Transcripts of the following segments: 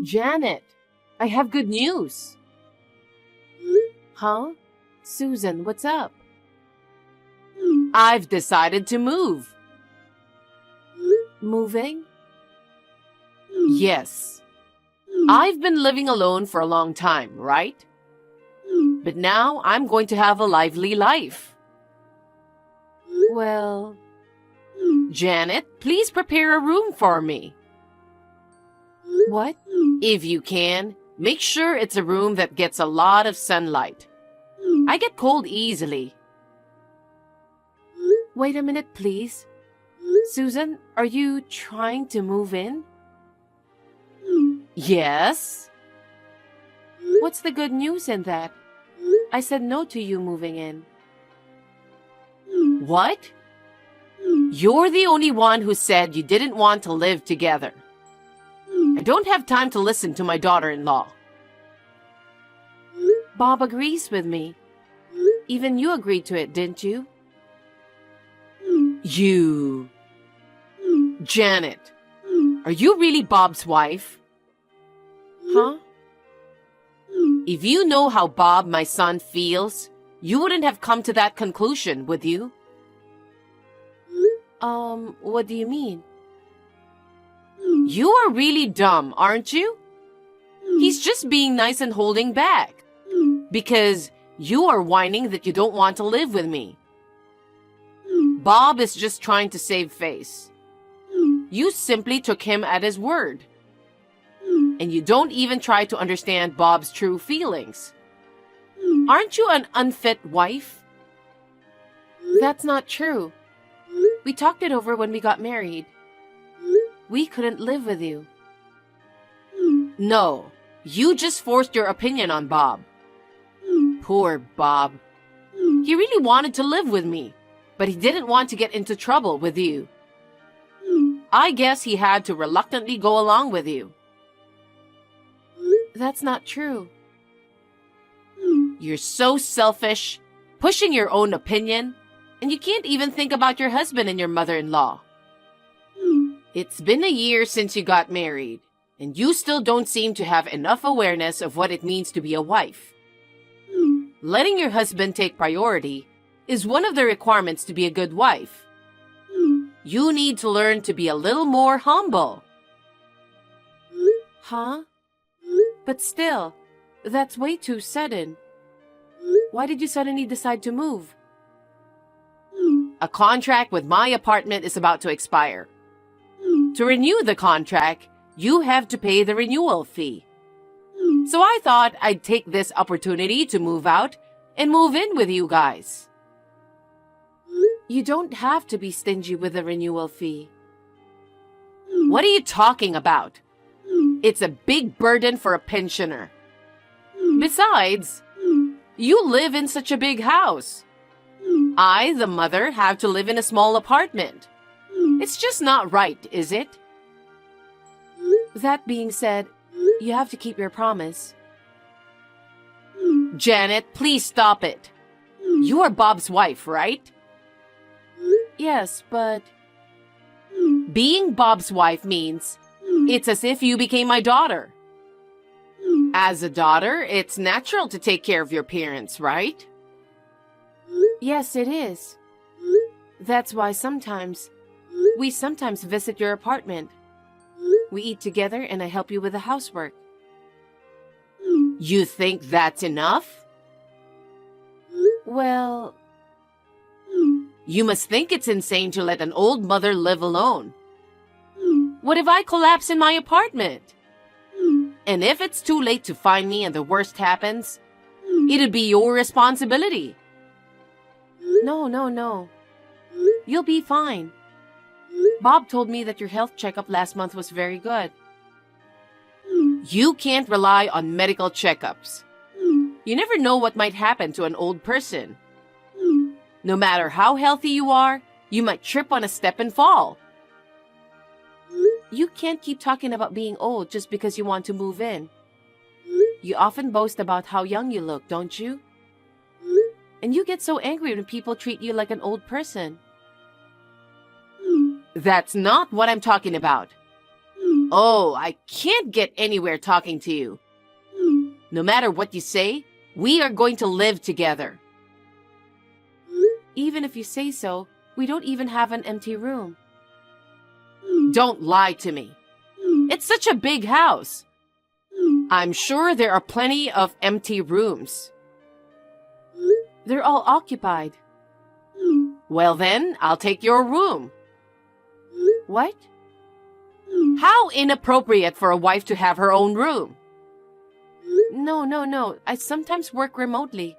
Janet, I have good news. Huh? Susan, what's up? I've decided to move. Moving? Yes. I've been living alone for a long time, right? But now I'm going to have a lively life. Well, Janet, please prepare a room for me. What? If you can, make sure it's a room that gets a lot of sunlight. I get cold easily. Wait a minute, please. Susan, are you trying to move in? Yes. What's the good news in that? I said no to you moving in. What? You're the only one who said you didn't want to live together. I don't have time to listen to my daughter-in-law. Bob agrees with me. Even you agreed to it, didn't you? You... Janet, are you really Bob's wife? Huh? If you know how Bob, my son, feels, you wouldn't have come to that conclusion, would you? What do you mean? You are really dumb, aren't you? He's just being nice and holding back. Because you are whining that you don't want to live with me. Bob is just trying to save face. You simply took him at his word. And you don't even try to understand Bob's true feelings. Aren't you an unfit wife? That's not true. We talked it over when we got married. We couldn't live with you. No, you just forced your opinion on Bob. Poor Bob. He really wanted to live with me, but he didn't want to get into trouble with you. I guess he had to reluctantly go along with you. That's not true. You're so selfish, pushing your own opinion, and you can't even think about your husband and your mother-in-law. It's been a year since you got married, and you still don't seem to have enough awareness of what it means to be a wife. Letting your husband take priority is one of the requirements to be a good wife. You need to learn to be a little more humble. Huh? But still, that's way too sudden. Why did you suddenly decide to move? A contract with my apartment is about to expire. To renew the contract, you have to pay the renewal fee. So I thought I'd take this opportunity to move out and move in with you guys. You don't have to be stingy with the renewal fee. What are you talking about? It's a big burden for a pensioner. Besides, you live in such a big house. I, the mother, have to live in a small apartment. It's just not right, is it? That being said, you have to keep your promise. Janet, please stop it. You are Bob's wife, right? Yes, but... Being Bob's wife means it's as if you became my daughter. As a daughter, it's natural to take care of your parents, right? Yes, it is. That's why we sometimes visit your apartment. We eat together and I help you with the housework. You think that's enough? Well... You must think it's insane to let an old mother live alone. What if I collapse in my apartment? And if it's too late to find me and the worst happens, it'd be your responsibility. No. You'll be fine. Bob told me that your health checkup last month was very good. You can't rely on medical checkups. You never know what might happen to an old person. No matter how healthy you are, you might trip on a step and fall. You can't keep talking about being old just because you want to move in. You often boast about how young you look, don't you? And you get so angry when people treat you like an old person. That's not what I'm talking about. Oh, I can't get anywhere talking to you. No matter what you say, we are going to live together. Even if you say so, we don't even have an empty room. Don't lie to me. It's such a big house. I'm sure there are plenty of empty rooms. They're all occupied. Well then, I'll take your room. What? How inappropriate for a wife to have her own room. No. I sometimes work remotely.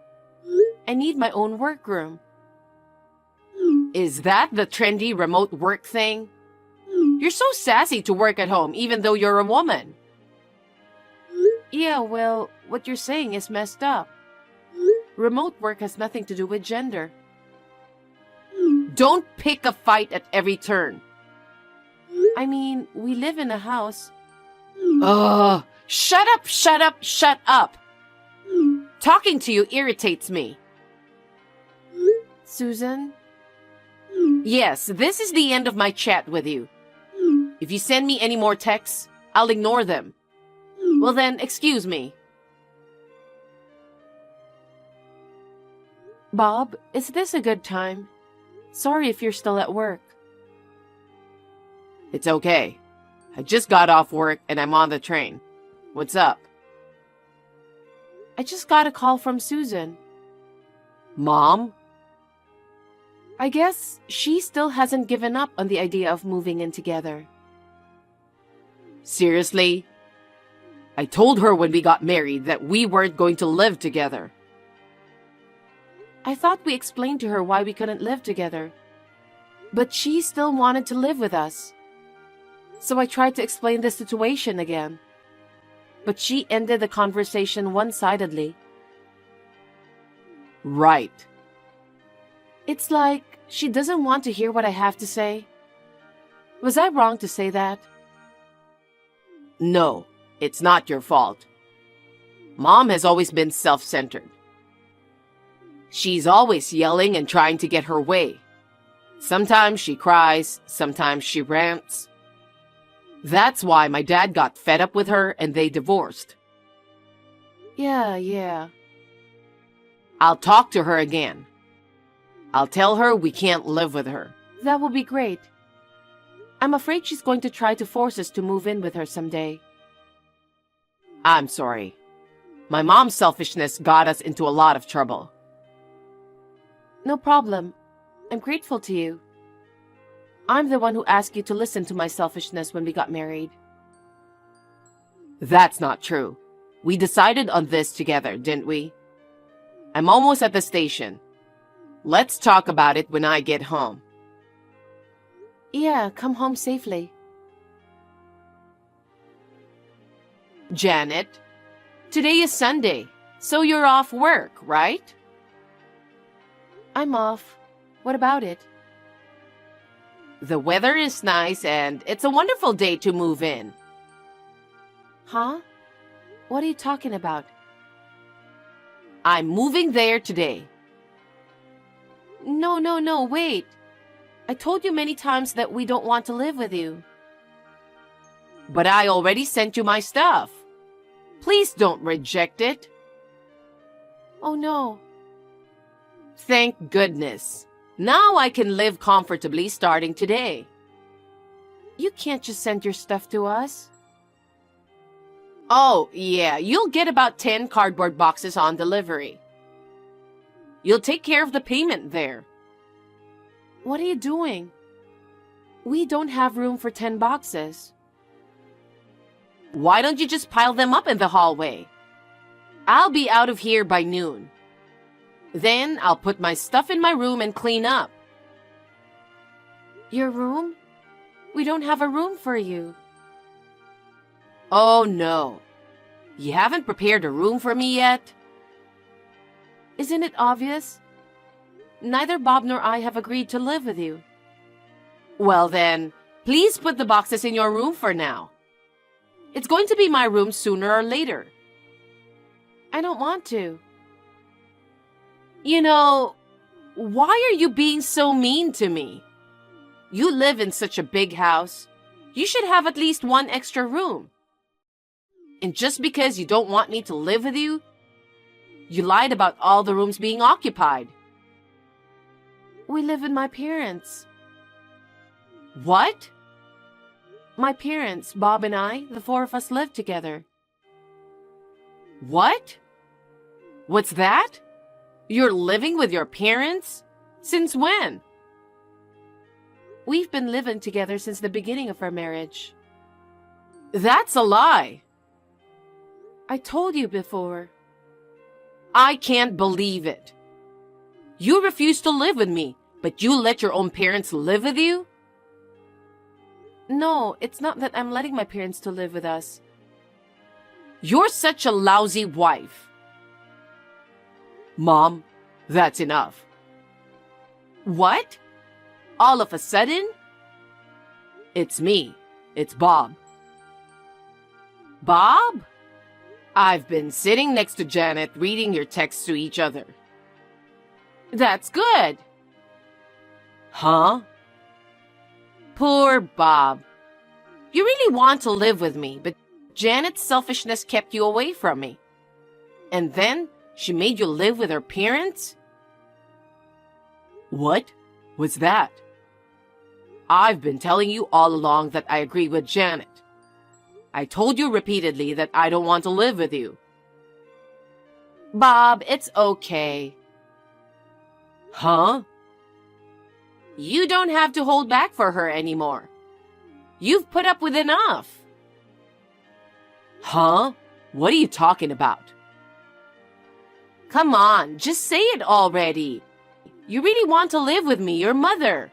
I need my own workroom. Is that the trendy remote work thing? You're so sassy to work at home even though you're a woman. Yeah, well, what you're saying is messed up. Remote work has nothing to do with gender. Don't pick a fight at every turn. I mean, we live in a house. Ugh, shut up. Talking to you irritates me. Susan? Yes, this is the end of my chat with you. If you send me any more texts, I'll ignore them. Well then, excuse me. Bob, is this a good time? Sorry if you're still at work. It's okay. I just got off work and I'm on the train. What's up? I just got a call from Susan. Mom? I guess she still hasn't given up on the idea of moving in together. Seriously? I told her when we got married that we weren't going to live together. I thought we explained to her why we couldn't live together. But she still wanted to live with us. So I tried to explain the situation again. But she ended the conversation one-sidedly. Right. It's like she doesn't want to hear what I have to say. Was I wrong to say that? No, it's not your fault. Mom has always been self-centered. She's always yelling and trying to get her way. Sometimes she cries, sometimes she rants. That's why my dad got fed up with her and they divorced. Yeah. I'll talk to her again. I'll tell her we can't live with her. That will be great. I'm afraid she's going to try to force us to move in with her someday. I'm sorry. My mom's selfishness got us into a lot of trouble. No problem. I'm grateful to you. I'm the one who asked you to listen to my selfishness when we got married. That's not true. We decided on this together, didn't we? I'm almost at the station. Let's talk about it when I get home. Yeah, come home safely. Janet, today is Sunday, so you're off work, right? I'm off. What about it? The weather is nice and it's a wonderful day to move in. Huh? What are you talking about? I'm moving there today. No, wait. I told you many times that we don't want to live with you. But I already sent you my stuff. Please don't reject it. Oh no. Thank goodness. Now I can live comfortably starting today. You can't just send your stuff to us. Oh, yeah, you'll get about 10 cardboard boxes on delivery. You'll take care of the payment there. What are you doing? We don't have room for 10 boxes. Why don't you just pile them up in the hallway? I'll be out of here by noon. Then I'll put my stuff in my room and clean up. Your room? We don't have a room for you. Oh no. You haven't prepared a room for me yet? Isn't it obvious? Neither Bob nor I have agreed to live with you. Well then, please put the boxes in your room for now. It's going to be my room sooner or later. I don't want to. You know, why are you being so mean to me? You live in such a big house. You should have at least one extra room. And just because you don't want me to live with you, you lied about all the rooms being occupied. We live with my parents. What? My parents, Bob and I, the four of us live together. What? What's that? You're living with your parents? Since when? We've been living together since the beginning of our marriage. That's a lie. I told you before. I can't believe it. You refuse to live with me, but you let your own parents live with you? No, it's not that I'm letting my parents to live with us. You're such a lousy wife. Mom, that's enough. What? All of a sudden? It's me. It's Bob. Bob? I've been sitting next to Janet reading your texts to each other. That's good. Huh? Poor Bob. You really want to live with me, but Janet's selfishness kept you away from me. And then she made you live with her parents? What was that? I've been telling you all along that I agree with Janet. I told you repeatedly that I don't want to live with you. Bob, it's okay. Huh? You don't have to hold back for her anymore. You've put up with enough. Huh? What are you talking about? Come on, just say it already. You really want to live with me, your mother.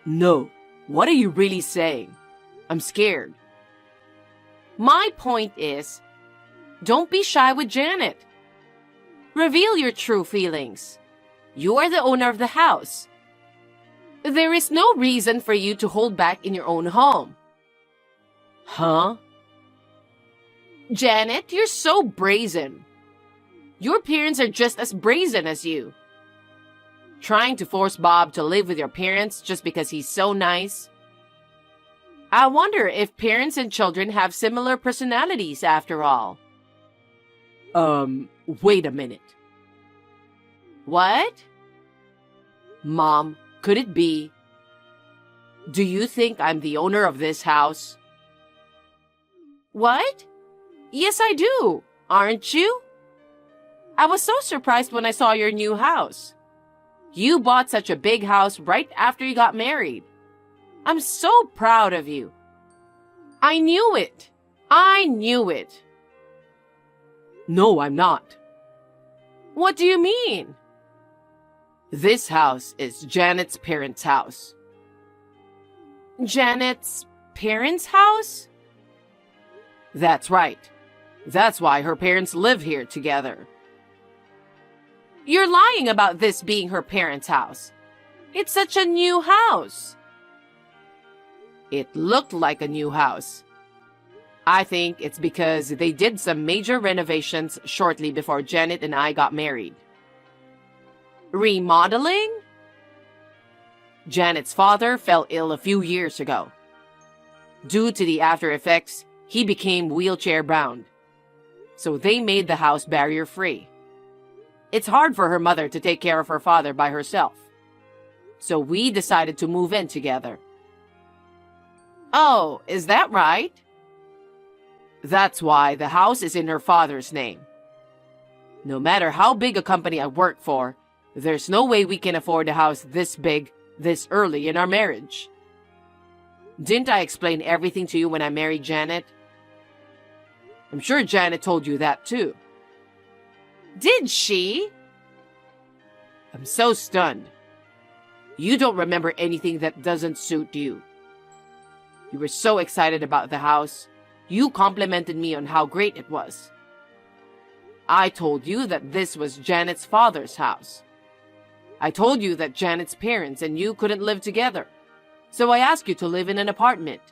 No. What are you really saying? I'm scared. My point is, don't be shy with Janet. Reveal your true feelings. You are the owner of the house. There is no reason for you to hold back in your own home. Huh? Janet, you're so brazen. Your parents are just as brazen as you. Trying to force Bob to live with your parents just because he's so nice. I wonder if parents and children have similar personalities after all. Wait a minute. What? Mom, could it be? Do you think I'm the owner of this house? What? Yes, I do. Aren't you? I was so surprised when I saw your new house. You bought such a big house right after you got married. I'm so proud of you. I knew it. I knew it. No, I'm not. What do you mean? This house is Janet's parents' house. Janet's parents' house? That's right. That's why her parents live here together. You're lying about this being her parents' house. It's such a new house. It looked like a new house. I think it's because they did some major renovations shortly before Janet and I got married. Remodeling? Janet's father fell ill a few years ago. Due to the after effects, he became wheelchair-bound. So they made the house barrier-free. It's hard for her mother to take care of her father by herself. So we decided to move in together. Oh, is that right? That's why the house is in her father's name. No matter how big a company I work for, there's no way we can afford a house this big, this early in our marriage. Didn't I explain everything to you when I married Janet? I'm sure Janet told you that too. Did she? I'm so stunned. You don't remember anything that doesn't suit you. You were so excited about the house. You complimented me on how great it was. I told you that this was Janet's father's house. I told you that Janet's parents and you couldn't live together, so I asked you to live in an apartment.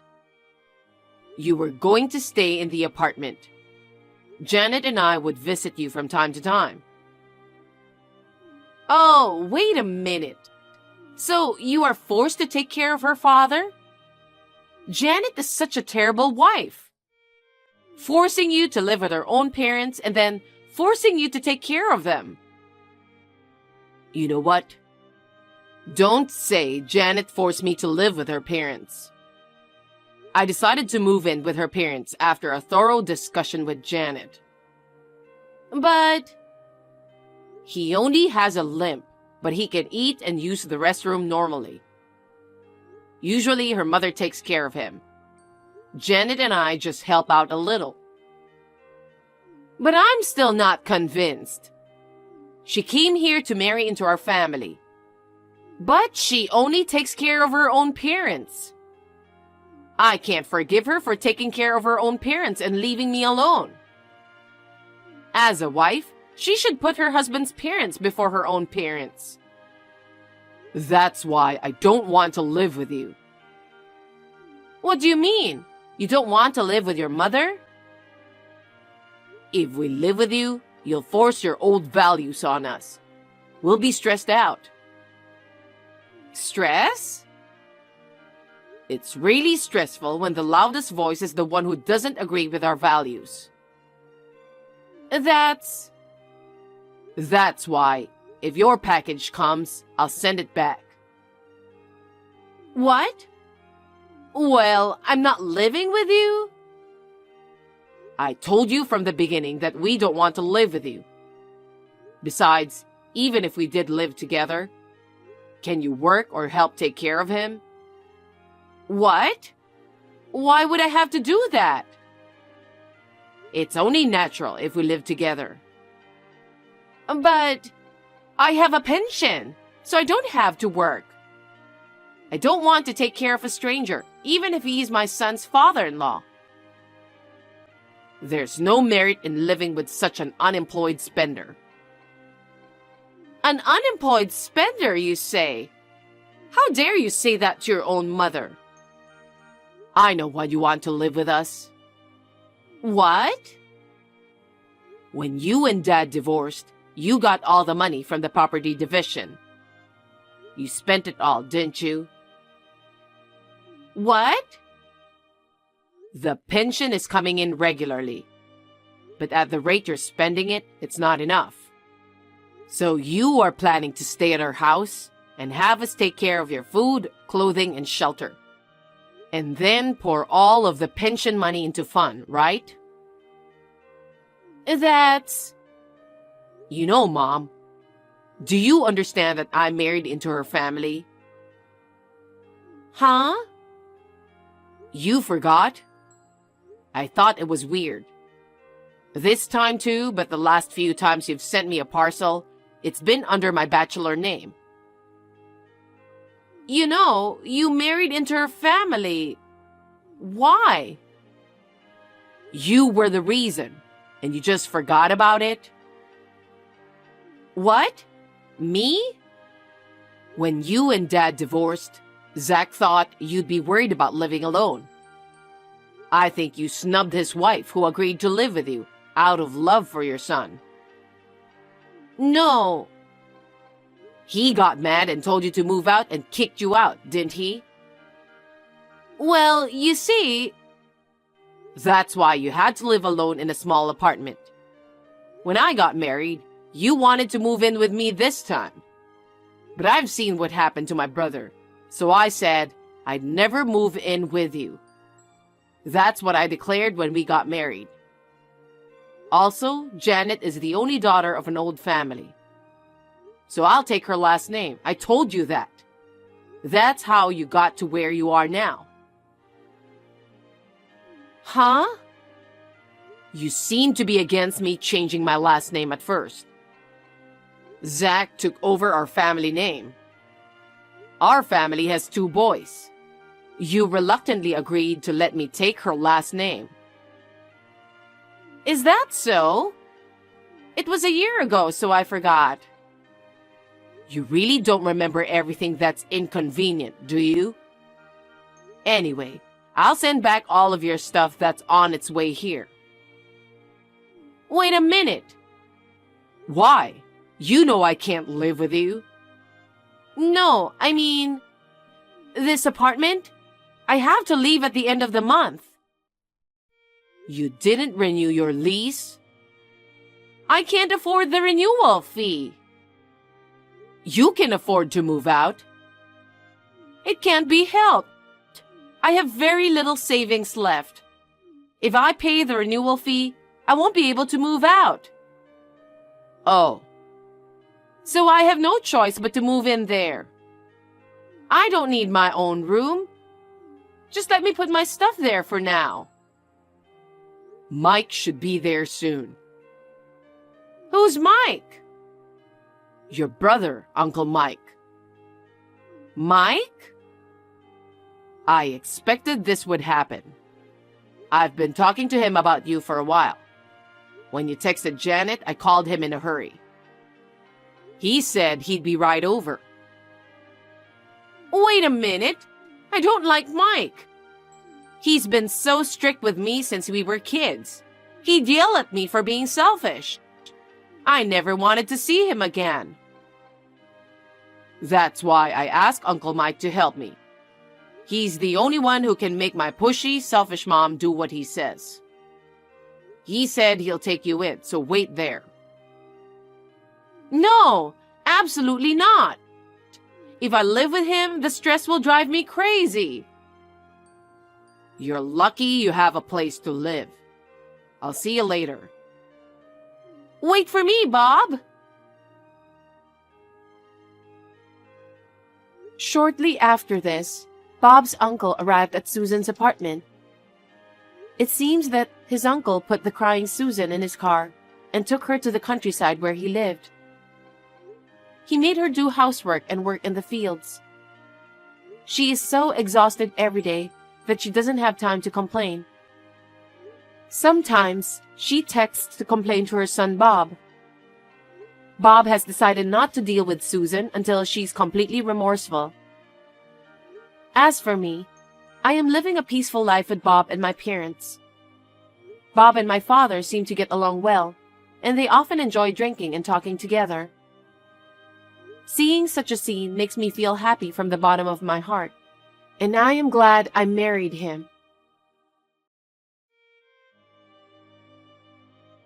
You were going to stay in the apartment. Janet and I would visit you from time to time. Oh, wait a minute. So you are forced to take care of her father? Janet is such a terrible wife. Forcing you to live with her own parents and then forcing you to take care of them. You know what? Don't say Janet forced me to live with her parents. I decided to move in with her parents after a thorough discussion with Janet. But he only has a limp, but he can eat and use the restroom normally. Usually her mother takes care of him. Janet and I just help out a little. But I'm still not convinced. She came here to marry into our family. But she only takes care of her own parents. I can't forgive her for taking care of her own parents and leaving me alone. As a wife, she should put her husband's parents before her own parents. That's why I don't want to live with you. What do you mean? You don't want to live with your mother? If we live with you, you'll force your old values on us. We'll be stressed out. Stress? It's really stressful when the loudest voice is the one who doesn't agree with our values. That's why, if your package comes, I'll send it back. What? Well, I'm not living with you? I told you from the beginning that we don't want to live with you. Besides, even if we did live together, can you work or help take care of him? What? Why would I have to do that? It's only natural if we live together. But I have a pension, so I don't have to work. I don't want to take care of a stranger, even if he's my son's father-in-law. There's no merit in living with such an unemployed spender. An unemployed spender, you say? How dare you say that to your own mother? I know why you want to live with us. What? When you and Dad divorced, you got all the money from the property division. You spent it all, didn't you? What? The pension is coming in regularly. But at the rate you're spending it, it's not enough. So you are planning to stay at our house and have us take care of your food, clothing, and shelter. And then pour all of the pension money into fun, right? That's... You know, Mom, do you understand that I married into her family? Huh? You forgot? I thought it was weird. This time too, but the last few times you've sent me a parcel, it's been under my bachelor name. You know, you married into her family. Why? You were the reason, and you just forgot about it? What? Me? When you and Dad divorced, Zach thought you'd be worried about living alone. I think you snubbed his wife who agreed to live with you out of love for your son. No. He got mad and told you to move out and kicked you out, didn't he? Well, you see... That's why you had to live alone in a small apartment. When I got married, you wanted to move in with me this time. But I've seen what happened to my brother, so I said I'd never move in with you. That's what I declared when we got married. Also, Janet is the only daughter of an old family. So I'll take her last name. I told you that. That's how you got to where you are now. Huh? You seem to be against me changing my last name at first. Zach took over our family name. Our family has 2 boys. You reluctantly agreed to let me take her last name. Is that so? It was a year ago, so I forgot. You really don't remember everything that's inconvenient, do you? Anyway, I'll send back all of your stuff that's on its way here. Wait a minute. Why? You know I can't live with you. No, I mean... This apartment? I have to leave at the end of the month. You didn't renew your lease? I can't afford the renewal fee. You can afford to move out. It can't be helped. I have very little savings left. If I pay the renewal fee, I won't be able to move out. Oh. So I have no choice but to move in there. I don't need my own room. Just let me put my stuff there for now. Mike should be there soon. Who's Mike? Your brother, Uncle Mike. Mike? I expected this would happen. I've been talking to him about you for a while. When you texted Janet, I called him in a hurry. He said he'd be right over. Wait a minute. I don't like Mike. He's been so strict with me since we were kids. He'd yell at me for being selfish. I never wanted to see him again. That's why I asked Uncle Mike to help me. He's the only one who can make my pushy, selfish mom do what he says. He said he'll take you in, so wait there. No, absolutely not. If I live with him, the stress will drive me crazy. You're lucky you have a place to live. I'll see you later. Wait for me, Bob. Shortly after this, Bob's uncle arrived at Susan's apartment. It seems that his uncle put the crying Susan in his car and took her to the countryside where he lived. He made her do housework and work in the fields. She is so exhausted every day that she doesn't have time to complain. Sometimes she texts to complain to her son Bob. Bob has decided not to deal with Susan until she's completely remorseful. As for me, I am living a peaceful life with Bob and my parents. Bob and my father seem to get along well, and they often enjoy drinking and talking together. Seeing such a scene makes me feel happy from the bottom of my heart, and I am glad I married him.